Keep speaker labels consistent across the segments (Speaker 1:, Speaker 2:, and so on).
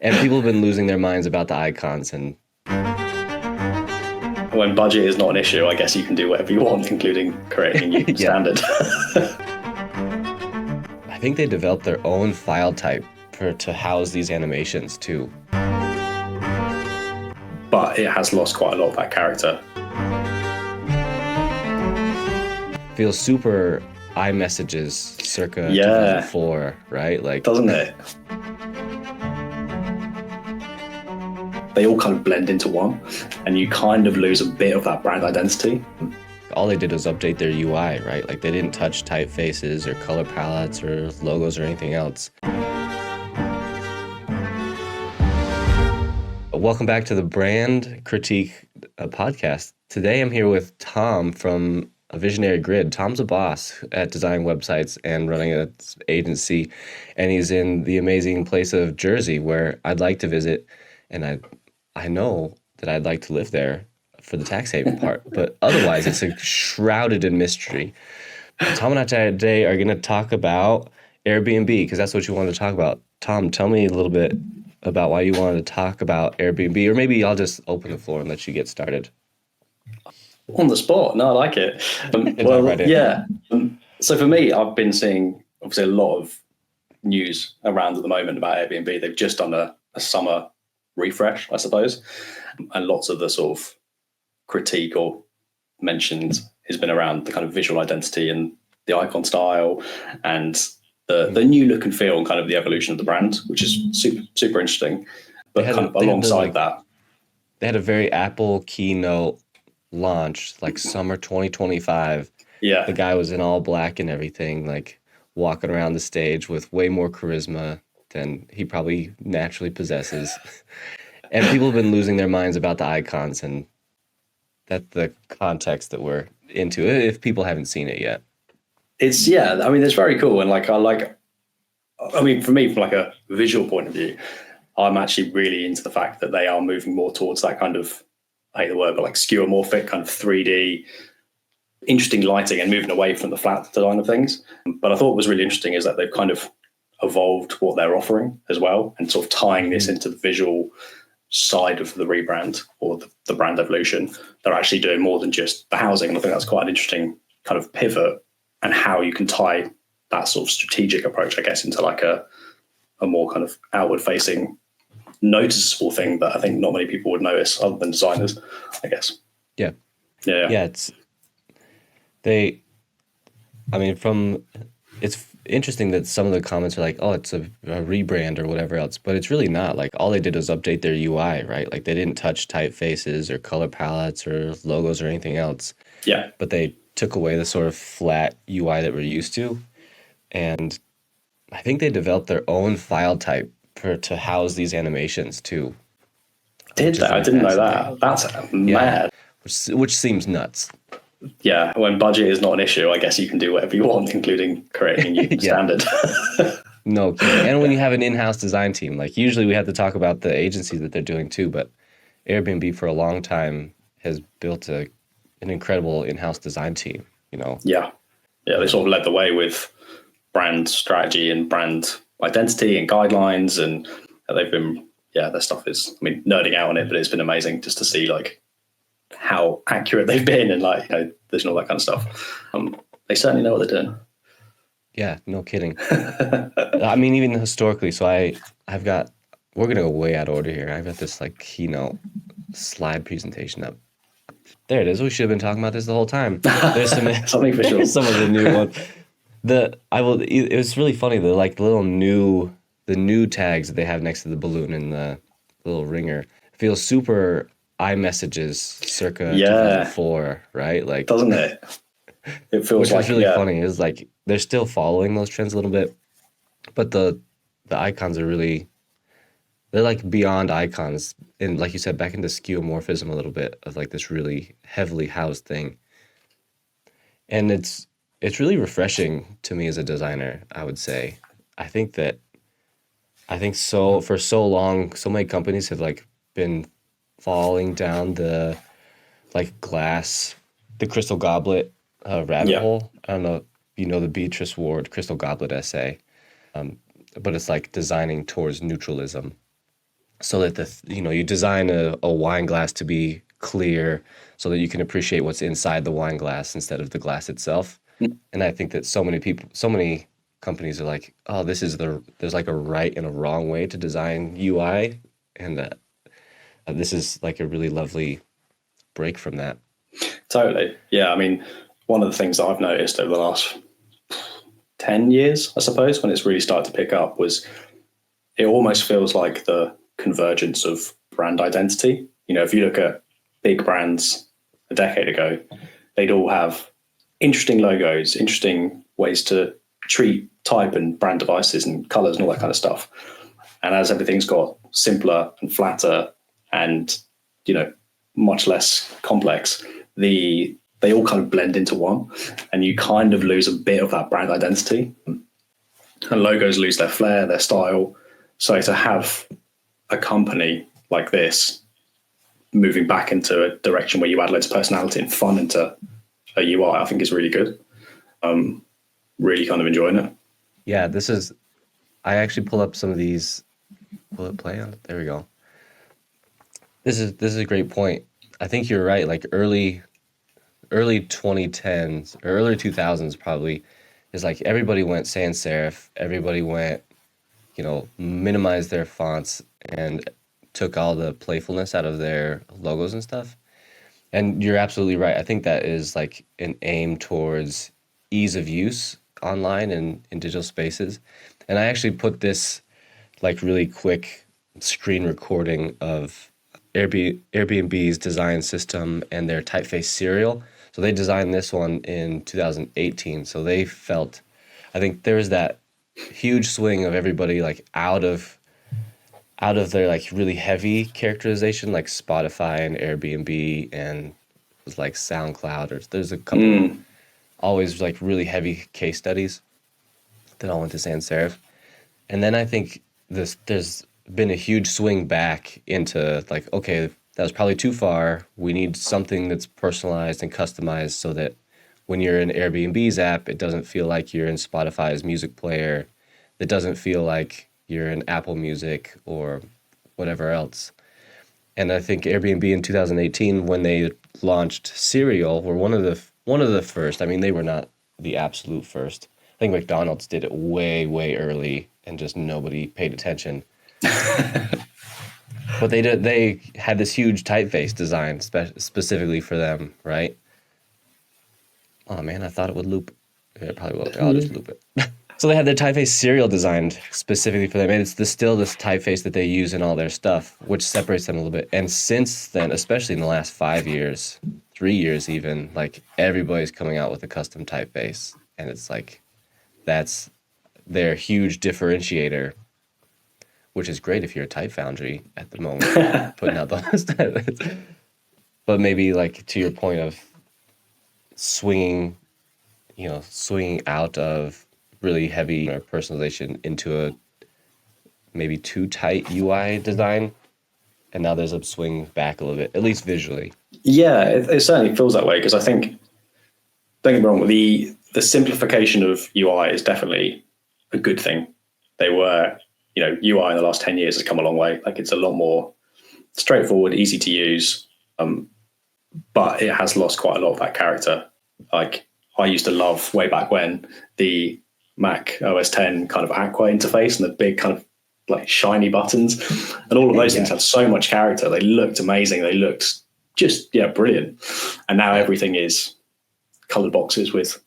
Speaker 1: And people have been losing their minds about the icons. And
Speaker 2: when budget is not an issue, I guess you can do whatever you want, including creating a new standard.
Speaker 1: I think they developed their own file type to house these animations too.
Speaker 2: But it has lost quite a lot of that character.
Speaker 1: Feels super iMessages circa 2004, right? Like,
Speaker 2: doesn't it? They all kind of blend into one, and you kind of lose a bit of that brand identity.
Speaker 1: All they did was update their UI, right? Like, they didn't touch typefaces or color palettes or logos or anything else. Welcome back to the Brand Critique podcast. Today I'm here with Tom from A Visionary Grid. Tom's a boss at designing websites and running an agency, and he's in the amazing place of Jersey, where I'd like to visit, and I know that I'd like to live there for the tax haven part, but otherwise it's shrouded in mystery. Tom and I today are going to talk about Airbnb, because that's what you wanted to talk about. Tom, tell me a little bit about why you wanted to talk about Airbnb, or maybe I'll just open the floor and let you get started.
Speaker 2: On the spot. No, I like it. So for me, I've been seeing obviously a lot of news around at the moment about Airbnb. They've just done a summer refresh, I suppose, and lots of the sort of critique or mentions has been around the kind of visual identity and the icon style and the new look and feel and kind of the evolution of the brand, which is super interesting. But kind of alongside that,
Speaker 1: they had a very Apple keynote launch, like summer 2025.
Speaker 2: Yeah,
Speaker 1: the guy was in all black and everything, like walking around the stage with way more charisma than he probably naturally possesses. And people have been losing their minds about the icons, and that's the context that we're into, if people haven't seen it yet.
Speaker 2: It's very cool. And for me, from like a visual point of view, I'm actually really into the fact that they are moving more towards that kind of, I hate the word, but like skeuomorphic kind of 3D, interesting lighting, and moving away from the flat design of things. But I thought what was really interesting is that they've kind of evolved what they're offering as well, and sort of tying this into the visual side of the rebrand or the brand evolution. They're actually doing more than just the housing. And I think that's quite an interesting kind of pivot, and how you can tie that sort of strategic approach, I guess, into like a more kind of outward facing, noticeable thing that I think not many people would notice other than designers, I guess.
Speaker 1: Yeah. It's interesting that some of the comments are like, oh, it's a rebrand or whatever else, but it's really not. Like, all they did was update their UI, right? Like, they didn't touch typefaces or color palettes or logos or anything else.
Speaker 2: Yeah.
Speaker 1: But they took away the sort of flat UI that we're used to. And I think they developed their own file type to house these animations too.
Speaker 2: Did they? I didn't know that. That's mad.
Speaker 1: Which seems nuts.
Speaker 2: Yeah, when budget is not an issue, I guess you can do whatever you want, including creating a new standard.
Speaker 1: No kidding. And when you have an in-house design team, like usually we have to talk about the agencies that they're doing too, but Airbnb for a long time has built an incredible in-house design team, you know?
Speaker 2: Yeah, they sort of led the way with brand strategy and brand identity and guidelines, and they've been, their stuff is, nerding out on it, but it's been amazing just to see like how accurate they've been, and like, there's all that kind of stuff. They certainly know what they're doing.
Speaker 1: Yeah, no kidding. Even historically, so we're going to go way out of order here. I've got this like keynote slide presentation up. There it is. We should have been talking about this the whole time. There's
Speaker 2: something for sure.
Speaker 1: Some of the new ones. It was really funny. The new tags that they have next to the balloon and the little ringer feels super iMessages circa 2004, right? Like,
Speaker 2: doesn't it? It feels like,
Speaker 1: really funny. It's like they're still following those trends a little bit, but the icons are really, they're like beyond icons, and like you said, back into skeuomorphism a little bit of like this really heavily housed thing. And it's really refreshing to me as a designer, I would say. I think for so long, so many companies have like been falling down the like the crystal goblet rabbit hole. I don't know if you know the Beatrice Ward Crystal Goblet essay, but it's like designing towards neutralism. so that you design a wine glass to be clear so that you can appreciate what's inside the wine glass instead of the glass itself. And I think that so many companies are like, oh, there's like a right and a wrong way to design UI, and this is like a really lovely break from that.
Speaker 2: Totally. Yeah. I mean, one of the things that I've noticed over the last 10 years, I suppose, when it's really started to pick up was it almost feels like the convergence of brand identity. If you look at big brands a decade ago, they'd all have interesting logos, interesting ways to treat type and brand devices and colors and all that kind of stuff. And as everything's got simpler and flatter and, much less complex, they all kind of blend into one, and you kind of lose a bit of that brand identity. And logos lose their flair, their style. So to have a company like this moving back into a direction where you add loads of personality and fun into a UI, I think is really good. Really kind of enjoying it.
Speaker 1: Yeah, I actually pull up some of these. Will it play on? There we go. This is a great point. I think you're right. Like early 2010s or early 2000s probably is like everybody went sans serif. Everybody went, minimized their fonts and took all the playfulness out of their logos and stuff. And you're absolutely right. I think that is like an aim towards ease of use online and in digital spaces. And I actually put this like really quick screen recording of Airbnb's design system and their typeface serial. So they designed this one in 2018. So I think there was that huge swing of everybody like out of their like really heavy characterization, like Spotify and Airbnb and was like SoundCloud, or there's a couple always like really heavy case studies that all went to sans serif. And then I think there's been a huge swing back into like, okay, that was probably too far. We need something that's personalized and customized so that when you're in Airbnb's app, it doesn't feel like you're in Spotify's music player. It doesn't feel like you're in Apple Music or whatever else. And I think Airbnb in 2018, when they launched Serial, were one of the first. I mean, they were not the absolute first. I think McDonald's did it way, way early, and just nobody paid attention. But they had this huge typeface design specifically for them, right? Oh man, I thought it would loop. It probably will. I'll just loop it. So they had their typeface serial designed specifically for them, and it's still this typeface that they use in all their stuff, which separates them a little bit. And since then, especially in the last 5 years, 3 years even, like everybody's coming out with a custom typeface, and it's like that's their huge differentiator, which is great if you're a type foundry at the moment, putting out those. But maybe like to your point of swinging out of really heavy personalization into a maybe too tight UI design, and now there's a swing back a little bit, at least visually.
Speaker 2: Yeah, it certainly feels that way, because I think, don't get me wrong, the simplification of UI is definitely a good thing. UI in the last 10 years has come a long way. Like it's a lot more straightforward, easy to use, but it has lost quite a lot of that character. Like I used to love way back when the Mac OS 10 kind of Aqua interface and the big kind of like shiny buttons and all of those things had so much character. They looked amazing. They looked just, brilliant. And now everything is colored boxes with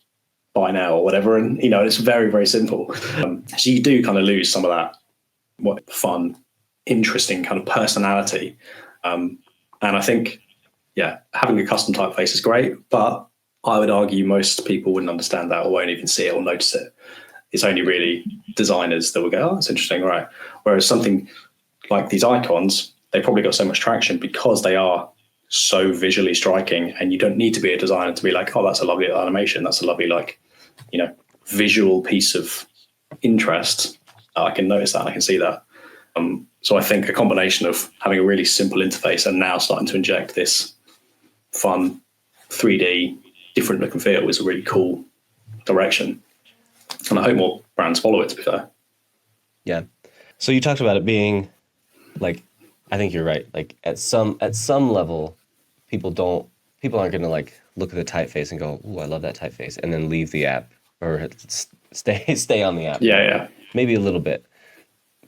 Speaker 2: buy now or whatever. And, it's very, very simple. So you do kind of lose some of that fun, interesting kind of personality. And I think, having a custom typeface is great, but I would argue most people wouldn't understand that or won't even see it or notice it. It's only really designers that will go, oh, that's interesting, right? Whereas something like these icons, they probably got so much traction because they are so visually striking, and you don't need to be a designer to be like, oh, that's a lovely animation. That's a lovely, visual piece of interest. I can notice that. I can see that. So I think a combination of having a really simple interface and now starting to inject this fun 3D, different look and feel is a really cool direction. And I hope more brands follow it, to be fair.
Speaker 1: Yeah. So you talked about it being like I think you're right. Like at some level, people don't people aren't gonna like look at the typeface and go, "Ooh, I love that typeface," and then leave the app or stay on the app.
Speaker 2: Yeah, yeah.
Speaker 1: Maybe a little bit.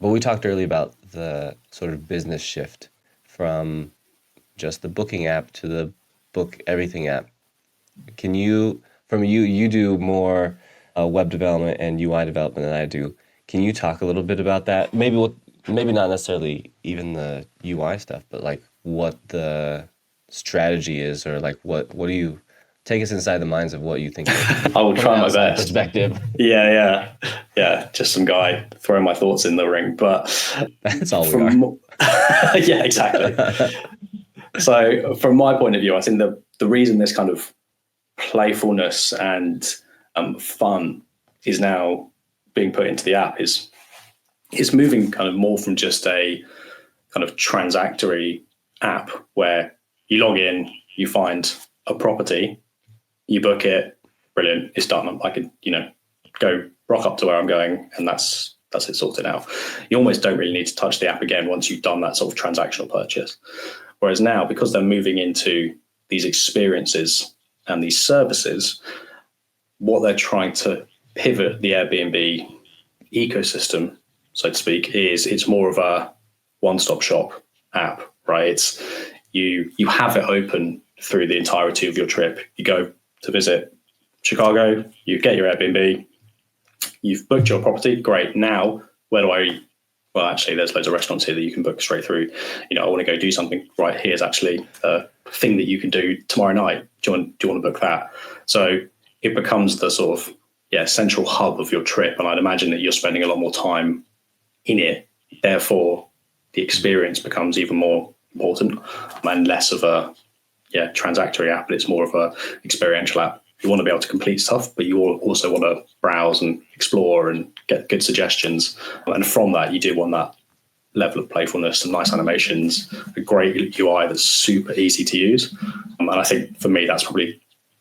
Speaker 1: But we talked earlier about the sort of business shift from just the booking app to the book everything app. Can you, from you do more web development and UI development than I do. Can you talk a little bit about that? Maybe not necessarily even the UI stuff, but like what the strategy is, or like what do you take us inside the minds of what you think
Speaker 2: I will
Speaker 1: from an
Speaker 2: try my
Speaker 1: outside
Speaker 2: best.
Speaker 1: perspective.
Speaker 2: Yeah. Just some guy throwing my thoughts in the ring, but
Speaker 1: That's all we are.
Speaker 2: from yeah, exactly. So from my point of view, I think the reason this kind of playfulness and fun is now being put into the app is it's moving kind of more from just a kind of transactory app where you log in, you find a property, you book it, brilliant, it's done. I could, go rock up to where I'm going, and that's it sorted out. You almost don't really need to touch the app again once you've done that sort of transactional purchase. Whereas now, because they're moving into these experiences and these services, what they're trying to pivot the Airbnb ecosystem, so to speak, is it's more of a one-stop shop app, right? It's you have it open through the entirety of your trip. You go to visit Chicago, you get your Airbnb, you've booked your property, great. Now, where do I eat? Well, actually, there's loads of restaurants here that you can book straight through. I want to go do something. Right, here's actually a thing that you can do tomorrow night. Do you want to book that? So it becomes the sort of central hub of your trip, and I'd imagine that you're spending a lot more time in it. Therefore, the experience becomes even more important and less of a transactory app. But it's more of a experiential app. You want to be able to complete stuff, but you also want to browse and explore and get good suggestions. And from that, you do want that level of playfulness and nice animations, a great UI that's super easy to use. And I think for me, that's probably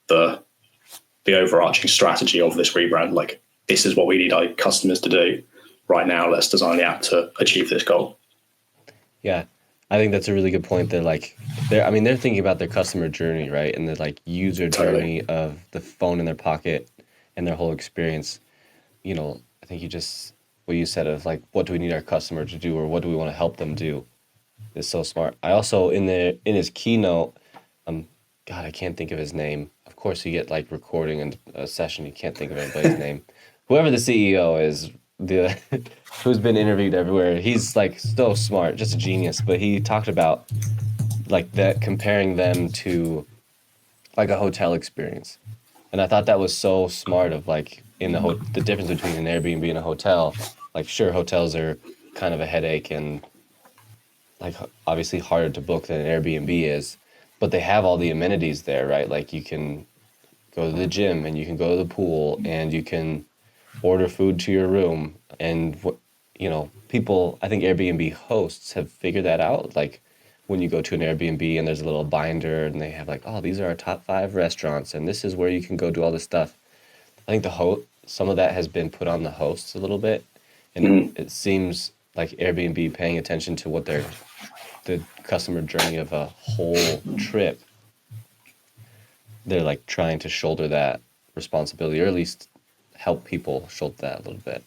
Speaker 2: the overarching strategy of this rebrand. Like, this is what we need our customers to do right now. Let's design the app to achieve this goal.
Speaker 1: Yeah, I think that's a really good point. They're thinking about their customer journey, right? And the like user journey of the phone in their pocket and their whole experience. I think what you said of like, what do we need our customer to do, or what do we want to help them do, is so smart. I also in his keynote, God, I can't think of his name. Of course, you get like recording and a session, you can't think of anybody's name. Whoever the CEO is, who's been interviewed everywhere, he's like so smart, just a genius. But he talked about like that, comparing them to like a hotel experience, and I thought that was so smart. Of like the difference between an Airbnb and a hotel. Like, sure, hotels are kind of a headache and like obviously harder to book than an Airbnb is, but they have all the amenities there, right? Like, you can go to the gym and you can go to the pool and you can order food to your room. And people, I think Airbnb hosts have figured that out. Like, when you go to an Airbnb and there's a little binder and they have like, oh, these are our top 5 restaurants and this is where you can go do all this stuff. I think some of that has been put on the hosts a little bit, and it seems like Airbnb paying attention to what the customer journey of a whole trip. They're like trying to shoulder that responsibility, or at least help people shoulder that a little bit.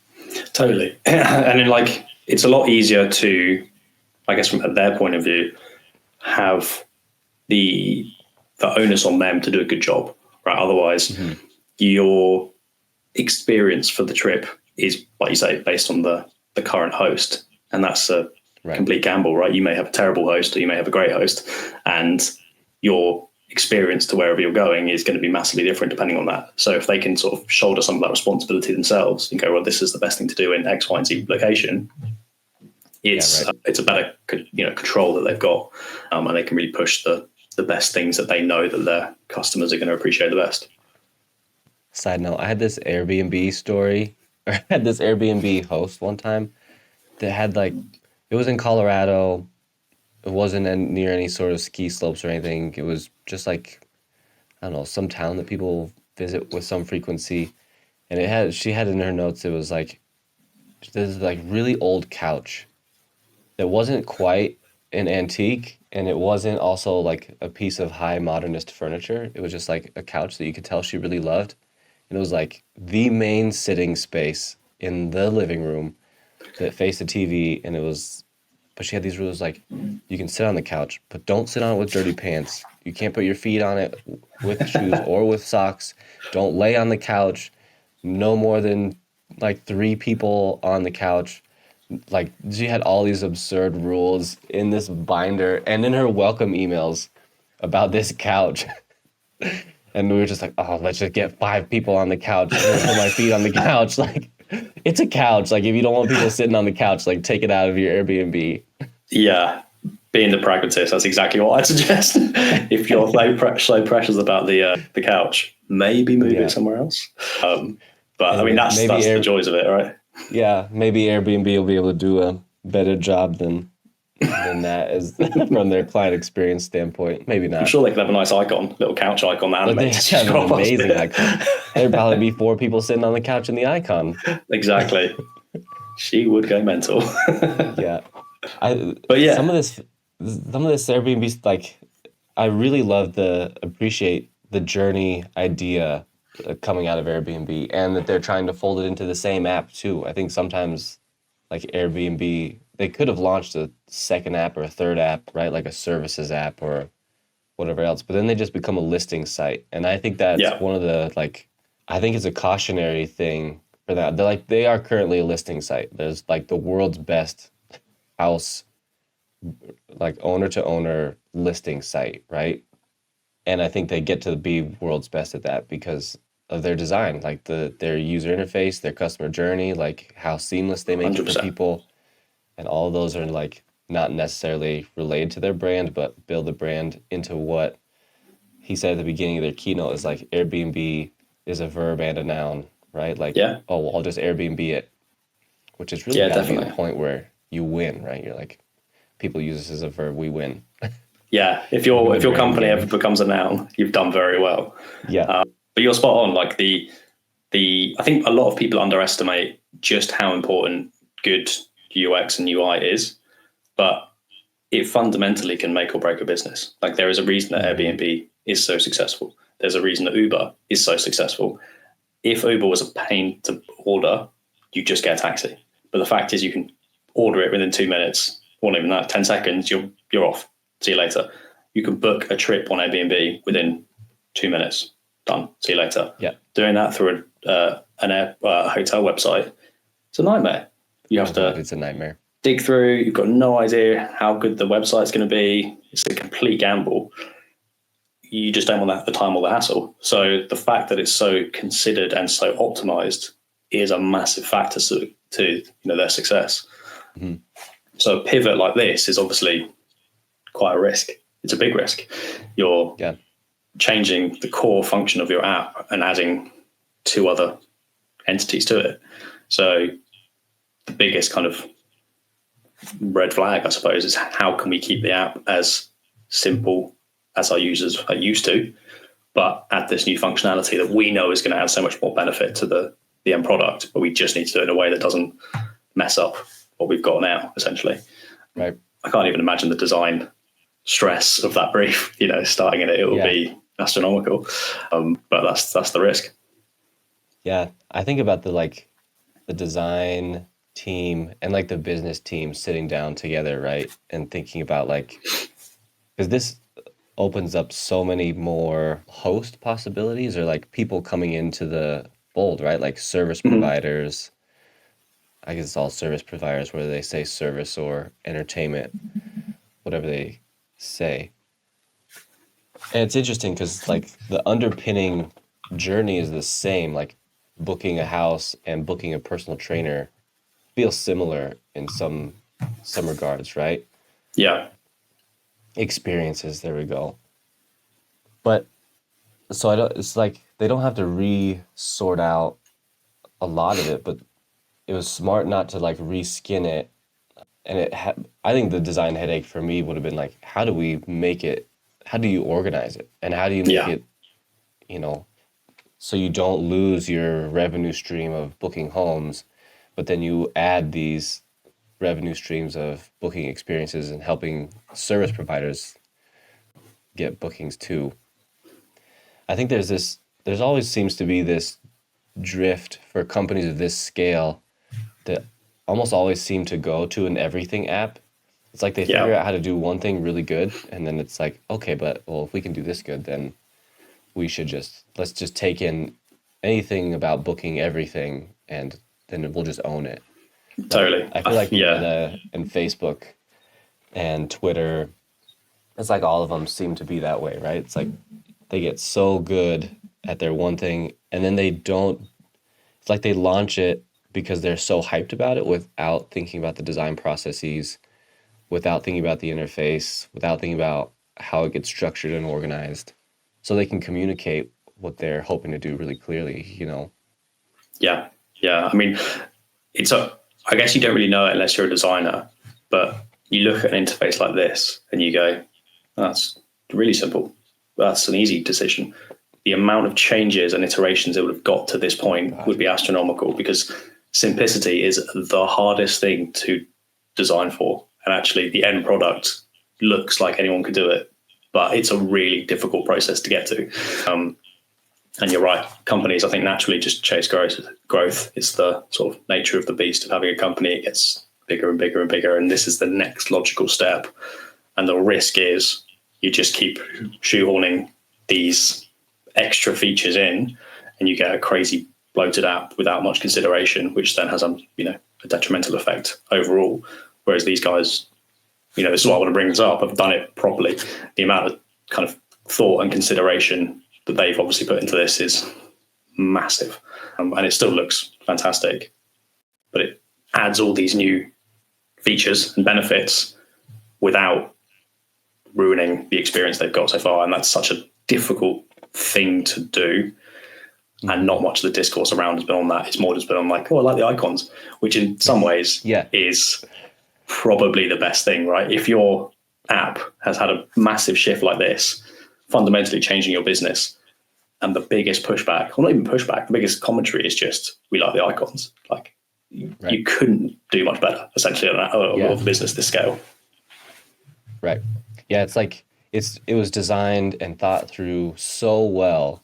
Speaker 2: Totally. And then, like, it's a lot easier to, I guess, from their point of view, have the onus on them to do a good job, right? Otherwise, your experience for the trip is, like you say, based on the current host, and that's a complete gamble, right? You may have a terrible host or you may have a great host, and your experience to wherever you're going is going to be massively different depending on that. So if they can sort of shoulder some of that responsibility themselves and go, well, this is the best thing to do in X, Y, and Z location, it's a better control that they've got, and they can really push the best things that they know that their customers are going to appreciate the best.
Speaker 1: Side note, I had this Airbnb story, or I had this Airbnb host one time that had like, it was in Colorado. It wasn't near any sort of ski slopes or anything. It was just like, I don't know, some town that people visit with some frequency. And she had in her notes, it was like, this like really old couch that wasn't quite an antique, and it wasn't also like a piece of high modernist furniture. It was just like a couch that you could tell she really loved. And it was like the main sitting space in the living room that faced the TV. And it was, but she had these rules like, you can sit on the couch, but don't sit on it with dirty pants. You can't put your feet on it with shoes or with socks. Don't lay on the couch. No more than like 3 people on the couch. Like, she had all these absurd rules in this binder and in her welcome emails about this couch. And we were just like, oh, let's just get 5 people on the couch. I'm gonna put my feet on the couch. Like, it's a couch. Like, if you don't want people sitting on the couch, like, take it out of your Airbnb.
Speaker 2: Yeah, being the pragmatist, that's exactly what I'd suggest. If you're so precious about the couch, maybe move it somewhere else. But I mean, that's the joys of it, right?
Speaker 1: Yeah, maybe Airbnb will be able to do a better job than that as from their client experience standpoint. Maybe not.
Speaker 2: I'm sure they could have a nice icon, little couch icon that animates.
Speaker 1: They have an amazing icon. There'd probably be 4 people sitting on the couch in the icon.
Speaker 2: Exactly. She would go mental.
Speaker 1: Yeah.
Speaker 2: But yeah,
Speaker 1: some of this Airbnb, like, I really appreciate the journey idea coming out of Airbnb, and that they're trying to fold it into the same app too. I think sometimes, like, Airbnb, they could have launched a second app or a third app, right? Like a services app or whatever else, but then they just become a listing site. And I think that's one of the, like, I think it's a cautionary thing for that. They are currently a listing site. There's like the world's best house, like, owner to owner listing site, right? And I think they get to be world's best at that because of their design, like their user interface, their customer journey, like how seamless they make 100%. It for people. And all of those are, like, not necessarily related to their brand, but build the brand into what he said at the beginning of their keynote is, like, Airbnb is a verb and a noun, right? Like, oh, well, I'll just Airbnb it, which is really got to be the point where you win, right? You're like, people use this as a verb, we win.
Speaker 2: Yeah, if your company ever becomes a noun, you've done very well.
Speaker 1: Yeah,
Speaker 2: but you're spot on. Like I think a lot of people underestimate just how important good UX and UI is, but it fundamentally can make or break a business. Like, there is a reason that Airbnb is so successful. There's a reason that Uber is so successful. If Uber was a pain to order, you just get a taxi. But the fact is, you can order it within 2 minutes, or not even that, 10 seconds, you're off. See you later. You can book a trip on Airbnb within 2 minutes. Done. See you later.
Speaker 1: Yeah.
Speaker 2: Doing that through a hotel website, it's a nightmare.
Speaker 1: It's a nightmare.
Speaker 2: Dig through. You've got no idea how good the website's going to be. It's a complete gamble. You just don't want the time or the hassle. So the fact that it's so considered and so optimized is a massive factor to their success. Mm-hmm. So a pivot like this is obviously quite a risk. It's a big risk. You're changing the core function of your app and adding 2 other entities to it. So the biggest kind of red flag, I suppose, is how can we keep the app as simple as our users are used to, but add this new functionality that we know is going to add so much more benefit to the end product, but we just need to do it in a way that doesn't mess up what we've got now, essentially.
Speaker 1: Right.
Speaker 2: I can't even imagine the design stress of that brief, starting in it will be astronomical. But that's the risk.
Speaker 1: Yeah. I think about the design team and, like, the business team sitting down together, right? And thinking about, like, because this opens up so many more host possibilities, or, like, people coming into the fold, right? Like service providers. I guess it's all service providers, whether they say service or entertainment, whatever they say. And it's interesting because, like, the underpinning journey is the same. Like, booking a house and booking a personal trainer feels similar in some regards, right?
Speaker 2: Yeah.
Speaker 1: Experiences, there we go. But so it's like they don't have to re-sort out a lot of it, but it was smart not to, like, reskin it. And I think the design headache for me would have been, like, how do you organize it? And how do you make it, so you don't lose your revenue stream of booking homes, but then you add these revenue streams of booking experiences and helping service providers get bookings too. I think there's always seems to be this drift for companies of this scale that almost always seem to go to an everything app. It's like they figure out how to do one thing really good, and then it's like, okay, but well, if we can do this good, then let's just take in anything about booking everything, and then we'll just own it.
Speaker 2: Totally.
Speaker 1: I feel like Meta and Facebook and Twitter, it's like all of them seem to be that way, right? It's like they get so good at their one thing, and then it's like they launch it because they're so hyped about it without thinking about the design processes, without thinking about the interface, without thinking about how it gets structured and organized, so they can communicate what they're hoping to do really clearly,
Speaker 2: Yeah. I mean, I guess you don't really know it unless you're a designer, but you look at an interface like this and you go, that's really simple. That's an easy decision. The amount of changes and iterations it would have got to this point would be astronomical, because simplicity is the hardest thing to design for. And actually the end product looks like anyone could do it, but it's a really difficult process to get to. And you're right, companies, I think, naturally just chase growth. It's the sort of nature of the beast of having a company. It gets bigger and bigger and bigger, and this is the next logical step. And the risk is you just keep shoehorning these extra features in, and you get a crazy bloated app without much consideration, which then has a detrimental effect overall. Whereas these guys, this is why I want to bring this up, have done it properly. The amount of kind of thought and consideration that they've obviously put into this is massive, and it still looks fantastic, but it adds all these new features and benefits without ruining the experience they've got so far. And that's such a difficult thing to do, and not much of the discourse around has been on that. It's more just been on like, I like the icons, which in some ways is probably the best thing, right? If your app has had a massive shift like this, fundamentally changing your business, and the biggest pushback, or not even pushback, the biggest commentary is just, we like the icons. Like, you couldn't do much better, essentially, on a business this scale.
Speaker 1: Right. Yeah, it's like it was designed and thought through so well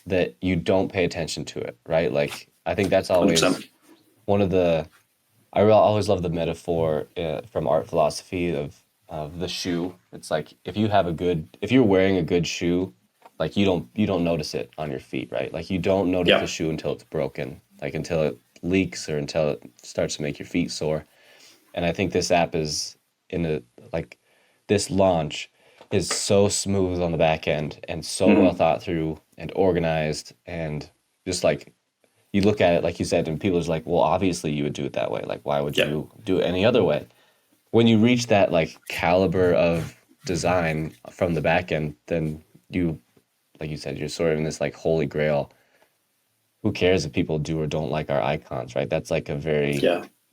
Speaker 1: that you don't pay attention to it, right? Like, I think that's always
Speaker 2: 100%.
Speaker 1: one of the, always love the metaphor from art philosophy of the shoe. It's like if you're wearing a good shoe, like you don't notice it on your feet, right? Like you don't notice the shoe until it's broken, like until it leaks or until it starts to make your feet sore. And I think this app is this launch is so smooth on the back end and so well thought through and organized, and just like you look at it, like you said, and people are just like, well, obviously you would do it that way. Like, why would you do it any other way? When you reach that like caliber of design from the back end, then you, like you said, you're sort of in this like holy grail. Who cares if people do or don't like our icons, right? That's like a very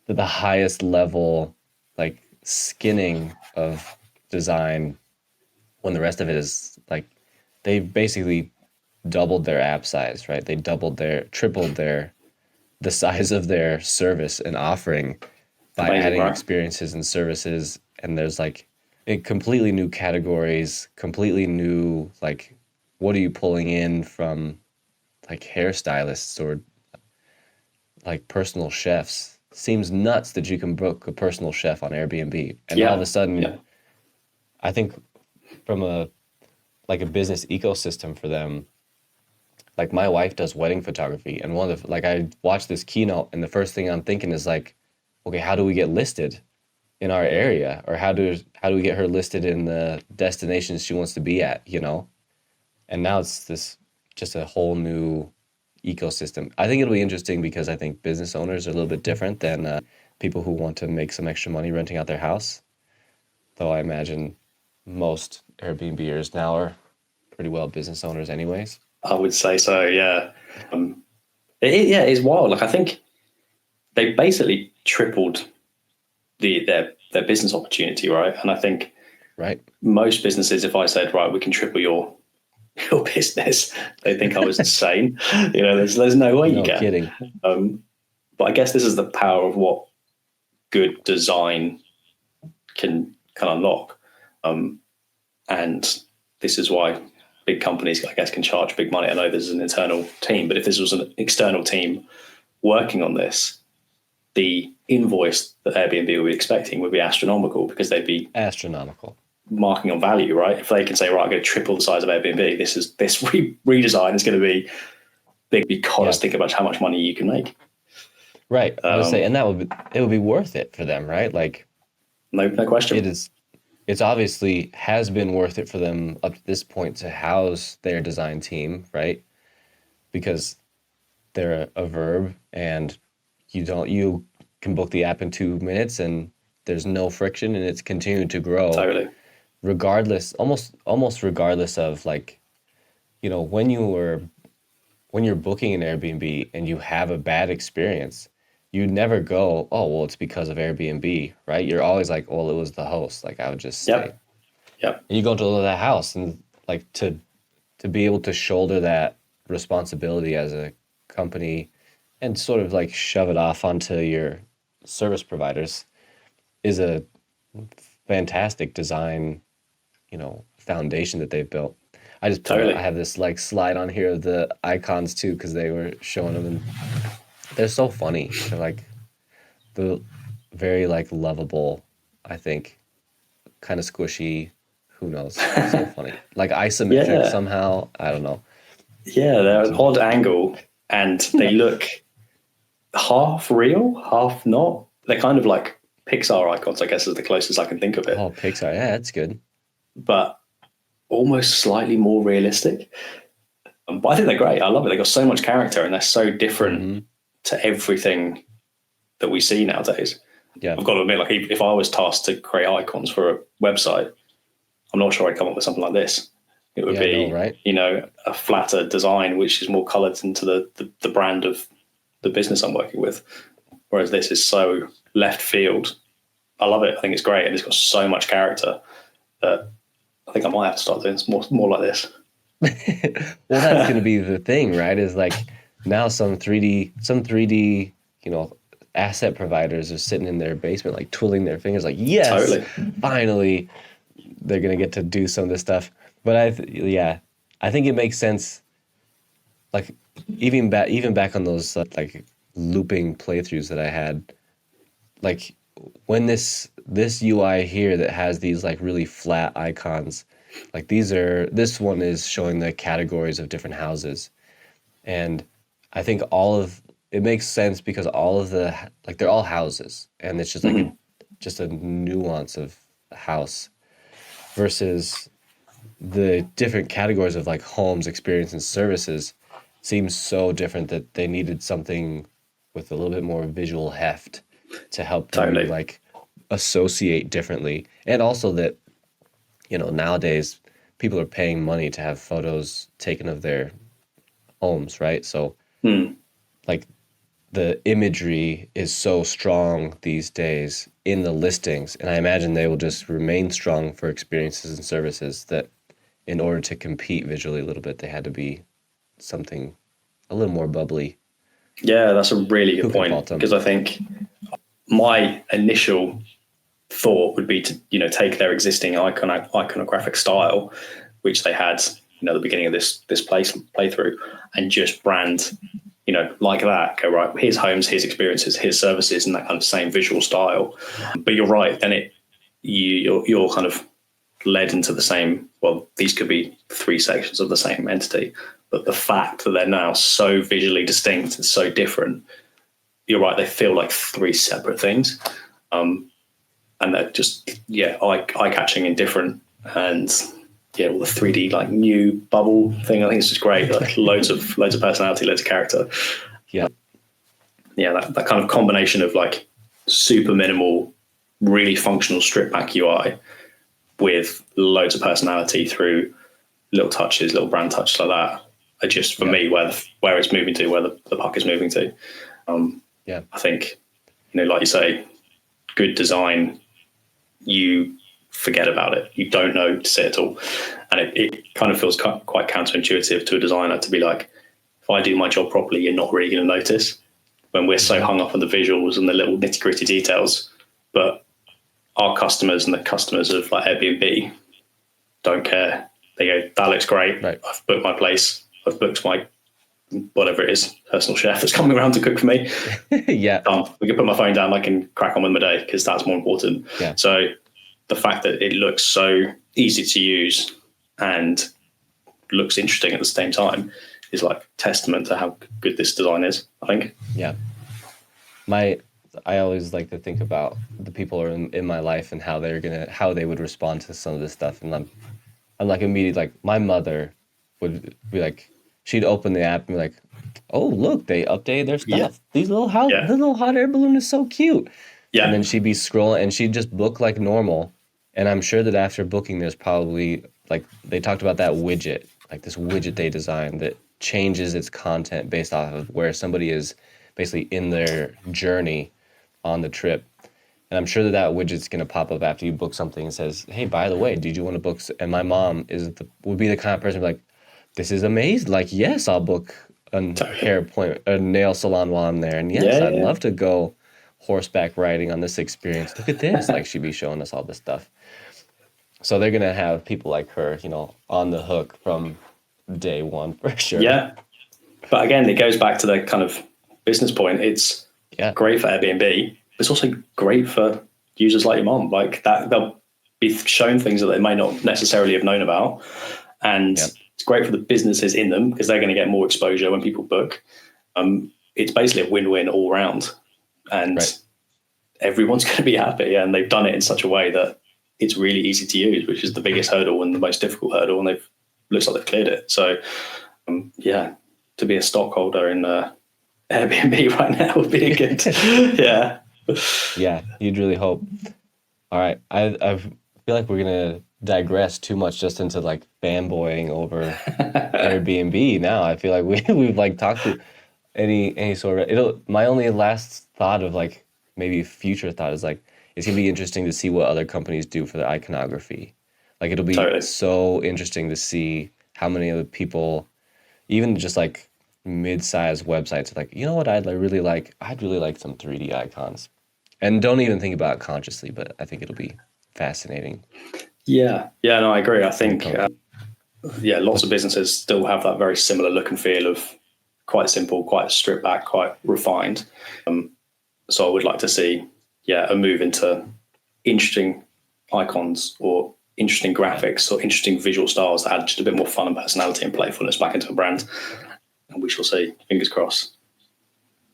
Speaker 1: the highest level like skinning of design, when the rest of it is like they basically doubled their app size, right? They tripled the size of their service and offering by adding experiences and services. And there's like completely new categories, completely new, like, what are you pulling in from like hairstylists or like personal chefs? Seems nuts that you can book a personal chef on Airbnb. And all of a sudden, I think from a business ecosystem for them, like my wife does wedding photography, and I watched this keynote, and the first thing I'm thinking is like, okay, how do we get listed in our area, or how do we get her listed in the destinations she wants to be at, And now it's this just a whole new ecosystem. I think it'll be interesting because I think business owners are a little bit different than people who want to make some extra money renting out their house. Though I imagine most Airbnbers now are pretty well business owners anyways.
Speaker 2: I would say so, yeah. It's wild. Like, I think they basically tripled their business opportunity, right? And I think most businesses, if I said, right, we can triple your business, they think I was insane. There's no way you can.
Speaker 1: Kidding.
Speaker 2: But I guess this is the power of what good design can unlock. And this is why big companies, I guess, can charge big money. I know this is an internal team, but if this was an external team working on this, the invoice that Airbnb would be expecting would be astronomical, because they'd be
Speaker 1: astronomical
Speaker 2: marking on value, right? If they can say, right, I'm going to triple the size of Airbnb, this redesign is going to be big, because think about how much money you can make.
Speaker 1: Right. I would say, and it would be worth it for them, right? Like,
Speaker 2: no question.
Speaker 1: It's obviously has been worth it for them up to this point to house their design team, right? Because they're a verb, and you can book the app in 2 minutes, and there's no friction, and it's continued to grow.
Speaker 2: Totally.
Speaker 1: Regardless, almost regardless of, like, you know, when you're booking an Airbnb and you have a bad experience, you never go, oh, well, it's because of Airbnb, right? You're always like, well, it was the host. Like, I would just say.
Speaker 2: Yep.
Speaker 1: And you go to that house, and like to be able to shoulder that responsibility as a company and sort of like shove it off onto your service providers is a fantastic design, you know, foundation that they've built. I just I have this like slide on here of the icons too, because they were showing them, and they're so funny. They're like the very like lovable, I think, kind of squishy. Who knows? So funny. Like isometric somehow. I don't know.
Speaker 2: Yeah, they're an odd angle, and they look half real, half not. They're kind of like Pixar icons, I guess, is the closest I can think of it.
Speaker 1: Oh, Pixar. Yeah, that's good.
Speaker 2: But almost slightly more realistic. But I think they're great. I love it. They've got so much character, and they're so different to everything that we see nowadays.
Speaker 1: Yeah,
Speaker 2: I've got to admit, like, if I was tasked to create icons for a website, I'm not sure I'd come up with something like this. It would be,
Speaker 1: right?
Speaker 2: You know, a flatter design, which is more coloured into the brand of the business I'm working with. Whereas this is so left field. I love it. I think it's great, and it's got so much character that I think I might have to start doing more like this.
Speaker 1: Well, that's going to be the thing, right? Is like now some 3D, you know, asset providers are sitting in their basement, like twiddling their fingers, like, yes, totally. Finally, they're going to get to do some of this stuff. But I think it makes sense. Like even back on those like looping playthroughs that I had, like when this UI here that has these like really flat icons, like this one is showing the categories of different houses, and I think it makes sense because all of the, like, they're all houses, and it's just like just a nuance of house versus the different categories of like homes, experience, and services seems so different that they needed something with a little bit more visual heft to help them like associate differently. And also that, you know, nowadays people are paying money to have photos taken of their homes, right? So like the imagery is so strong these days in the listings, and I imagine they will just remain strong for experiences and services, that in order to compete visually a little bit, they had to be something a little more bubbly.
Speaker 2: Yeah, that's a really good point, because I think my initial thought would be to, you know, take their existing iconographic style, which they had, you know, at the beginning of this playthrough, and just brand, you know, like that. Go, right, here's homes, here's experiences, here's services, and that kind of same visual style. But you're right, then you're kind of led into the same, well, these could be three sections of the same entity, but the fact that they're now so visually distinct and so different, you're right, they feel like three separate things. And they're just, eye-catching and different. And all the 3D like new bubble thing, I think it's just great. Like loads of personality, loads of character.
Speaker 1: Yeah.
Speaker 2: Yeah, that kind of combination of like super minimal, really functional strip back UI with loads of personality through little touches, little brand touches like that, are just for me where it's moving to, where the puck is moving to. I think, you know, like you say, good design, you forget about it. You don't know to say it all. And it kind of feels quite counterintuitive to a designer to be like, if I do my job properly, you're not really going to notice. When we're so hung up on the visuals and the little nitty gritty details, but our customers and the customers of like Airbnb don't care. They go, that looks great.
Speaker 1: Right.
Speaker 2: I've booked my place. I've booked my whatever it is, personal chef that's coming around to cook for me.
Speaker 1: Yeah.
Speaker 2: We can put my phone down. I can crack on with my day because that's more important.
Speaker 1: Yeah.
Speaker 2: So the fact that it looks so easy to use and looks interesting at the same time is like testament to how good this design is, I think.
Speaker 1: Yeah. I always like to think about the people who are in my life and how they would respond to some of this stuff. And I'm like immediately, like my mother would be like, she'd open the app and be like, oh, look, they updated their stuff.
Speaker 2: Yeah.
Speaker 1: This little hot air balloon is so cute.
Speaker 2: Yeah.
Speaker 1: And then she'd be scrolling and she'd just book like normal. And I'm sure that after booking, there's probably like, they talked about that widget, like this widget they designed that changes its content based off of where somebody is basically in their journey on the trip. And I'm sure that widget's going to pop up after you book something and says, hey, by the way, did you want to book? And my mom would be the kind of person who'd be like, this is amazing. Like, yes, I'll book a nail salon while I'm there. And yes, I'd love to go horseback riding on this experience. Look at this. Like, she'd be showing us all this stuff. So they're going to have people like her, on the hook from day one for sure.
Speaker 2: Yeah. But again, it goes back to the kind of business point. It's great for Airbnb. It's also great for users like your mom. Like that, they'll be shown things that they may not necessarily have known about. And it's great for the businesses in them because they're going to get more exposure when people book. It's basically a win-win all round. And everyone's going to be happy. And they've done it in such a way that it's really easy to use, which is the biggest looks and the most difficult hurdle. And looks like they've cleared it. So to be a stockholder in Airbnb right now would be a good,
Speaker 1: Yeah, you'd really hope. All right, I feel like we're gonna digress too much just into like fanboying over Airbnb. Now I feel like we've like talked to any sort of my only last thought of like maybe future thought is like it's gonna be interesting to see what other companies do for the iconography. Like it'll be so interesting to see how many of the people, even just like mid-sized websites, are like, you know what I'd really like some 3D icons. And don't even think about it consciously, but I think it'll be fascinating.
Speaker 2: Yeah, no, I agree. I think, lots of businesses still have that very similar look and feel of quite simple, quite stripped back, quite refined. So I would like to see, a move into interesting icons or interesting graphics or interesting visual styles that add just a bit more fun and personality and playfulness back into a brand. And we shall see. Fingers crossed.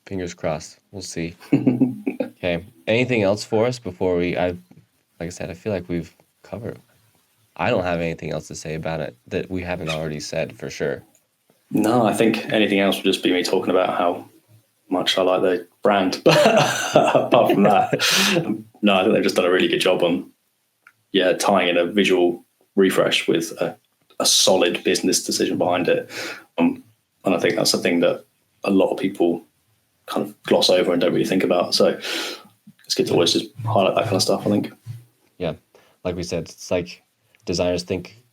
Speaker 1: Fingers crossed. We'll see. Okay. Anything else for us before like I said, I feel like we've covered. I don't have anything else to say about it that we haven't already said for sure.
Speaker 2: No, I think anything else would just be me talking about how much I like the brand. Apart from that, no, I think they've just done a really good job on, tying in a visual refresh with a solid business decision behind it. And I think that's the thing that a lot of people kind of gloss over and don't really think about. So it's good to always just highlight that kind of stuff, I think.
Speaker 1: Yeah. Like we said, it's like designers think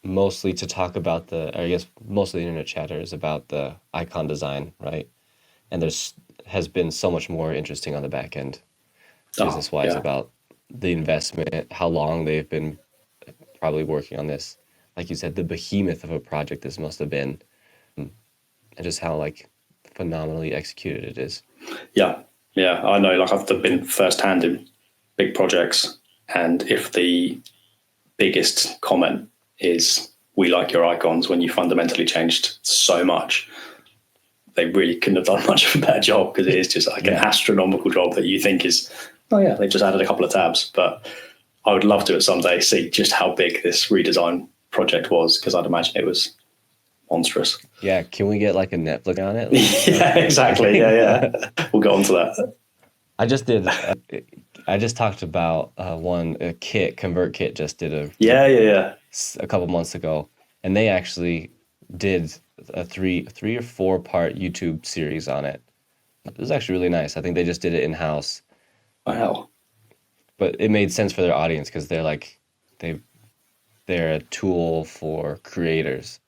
Speaker 1: mostly to talk about most of the internet chatter is about the icon design, right? And has been so much more interesting on the back end, business-wise, about the investment, how long they've been probably working on this. Like you said, the behemoth of a project this must have been, and just how like phenomenally executed it is. Yeah,
Speaker 2: I know. Like I've been firsthand in big projects, and if the biggest comment is "we like your icons" when you fundamentally changed so much, they really couldn't have done much of a better job, because it is just like an astronomical job that you think is, they've just added a couple of tabs. But I would love to at some day see just how big this redesign project was, because I'd imagine it was monstrous.
Speaker 1: Yeah, can we get like a Netflix on it?
Speaker 2: Yeah, exactly. Yeah. We'll get on to that.
Speaker 1: I just talked about ConvertKit just did a couple months ago, and they actually did a three or four part YouTube series on it. It was actually really nice. I think they just did it in-house.
Speaker 2: Wow.
Speaker 1: But it made sense for their audience, because they're like they're a tool for creators.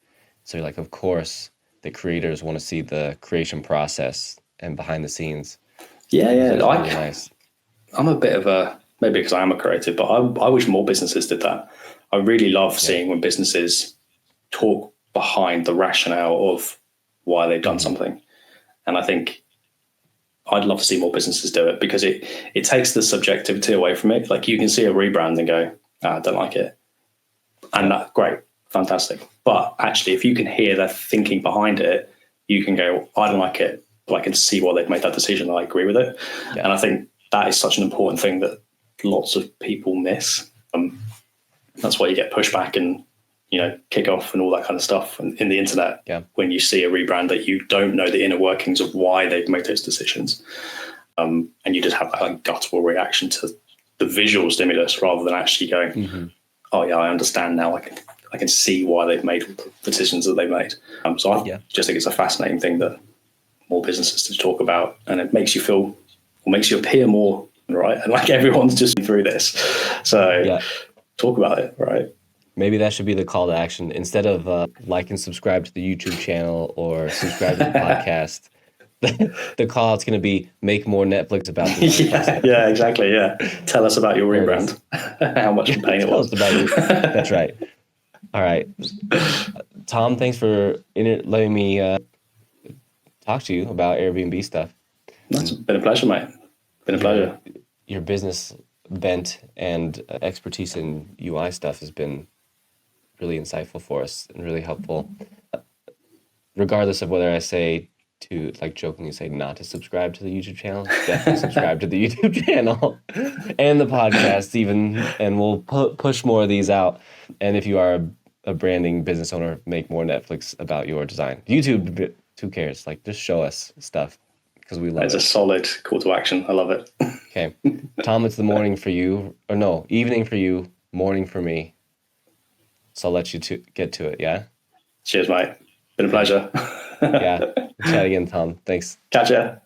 Speaker 1: So like, of course, the creators want to see the creation process and behind the scenes.
Speaker 2: Yeah.
Speaker 1: Really nice.
Speaker 2: I'm a bit of a, maybe because I am a creative, but I wish more businesses did that. I really love seeing when businesses talk behind the rationale of why they've done something. And I think I'd love to see more businesses do it, because it takes the subjectivity away from it. Like, you can see a rebrand and go, I don't like it. And that, great, fantastic. But actually, if you can hear their thinking behind it, you can go, I don't like it, but I can see why they've made that decision and I agree with it. Yeah. And I think that is such an important thing that lots of people miss. That's why you get pushback and, kick off and all that kind of stuff in the internet. Yeah. When you see a rebrand that you don't know the inner workings of why they've made those decisions. And you just have that like guttural reaction to the visual stimulus rather than actually going, oh yeah, I understand now. I can see why they've made the decisions that they made. So I just think it's a fascinating thing that more businesses to talk about, and it makes you feel, or makes you appear more, right? And like everyone's just through this. So talk about it, right?
Speaker 1: Maybe that should be the call to action. Instead of like and subscribe to the YouTube channel or subscribe to the podcast, the call out's going to be make more Netflix about this.
Speaker 2: Yeah, exactly. Yeah. Tell us about your rebrand, how much pain it was.
Speaker 1: Tell us about it. That's right. All right. Tom, thanks for letting me talk to you about Airbnb stuff.
Speaker 2: That's been a pleasure, mate. Been a pleasure.
Speaker 1: Your business bent and expertise in UI stuff has been really insightful for us and really helpful. Regardless of whether I say to, like, jokingly say not to subscribe to the YouTube channel, definitely subscribe to the YouTube channel and the podcast even, and we'll push more of these out. And if you are a branding business owner, make more Netflix about your design. YouTube, who cares? Like, just show us stuff because we love it.
Speaker 2: It's a solid call to action. I love it.
Speaker 1: Okay. Tom, it's the morning for you, or no, evening for you, morning for me. So I'll let you get to it, yeah?
Speaker 2: Cheers, mate. Been a pleasure.
Speaker 1: Yeah. Chat again, Tom. Thanks.
Speaker 2: Catch ya.